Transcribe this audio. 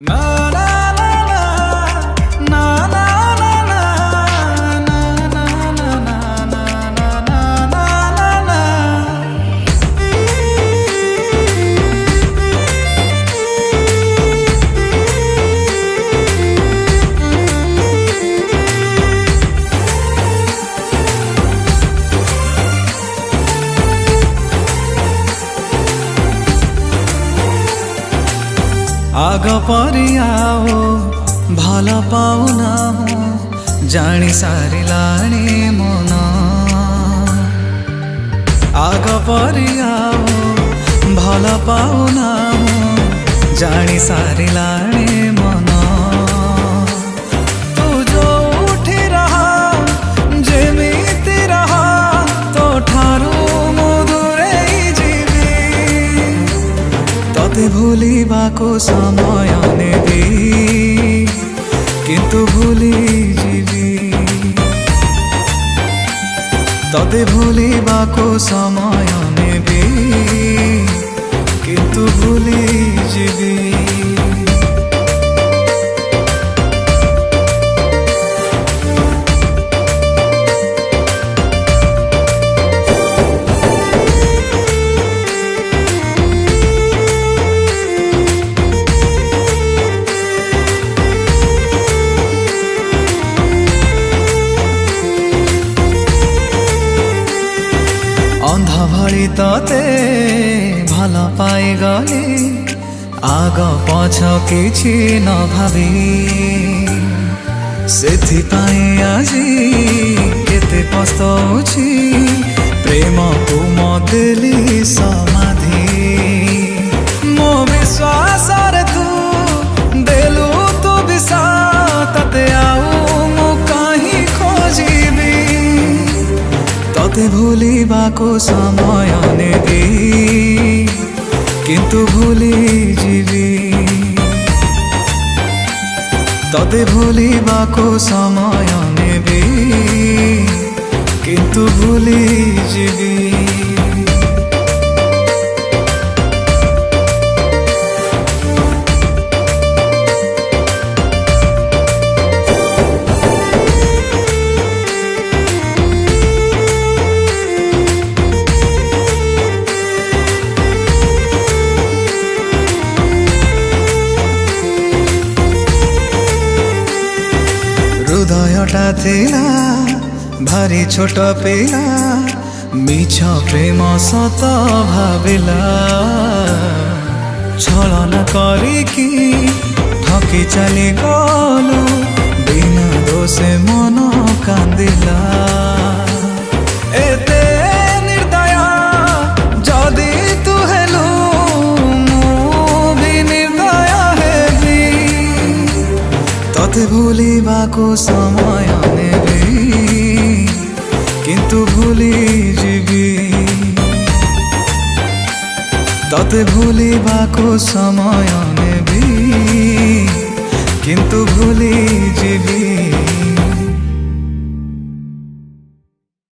Na na na na na na na na na na na. आग परियाओ भल पाउना जानी सारिलाणी मन आग परियाओ भल पाउना जानी सारिलाणी मन तू जोठी रहा जेमिति रहा तो ठारू मु दूरेई जीवी तते भूलिबाको समय नेबी किंतु भूली जीवी तते भूलिबाको समय नेबी किंतु भूली जीवी अंध भଳି तते भल पाई गली आग पछ किछि न भावी सेथिपाई आजी केते पस्तौछि प्रेम को मदेली समाधि मो विश्वास रे तू देलु तू विसा तते आउ मु कहीं खोजिबी तते भूलिबाको समय नेबी किंतु भूली जीवी तते भूलिबाको समय नेबी किंतु भूली जीवी हृदयटा थिला भारी छोट पिला मिछ प्रेम सत भाविला छलन करिकी ठकी चली गलु बिना दोषे मन कांदिला एते निर्दय जदि तू हेलु मु भी निर्दय हेबी तते भूलिबाको समय नेबी किंतु भूली जीवी तते भूलिबाको समय नेबी किंतु भूली जीवी।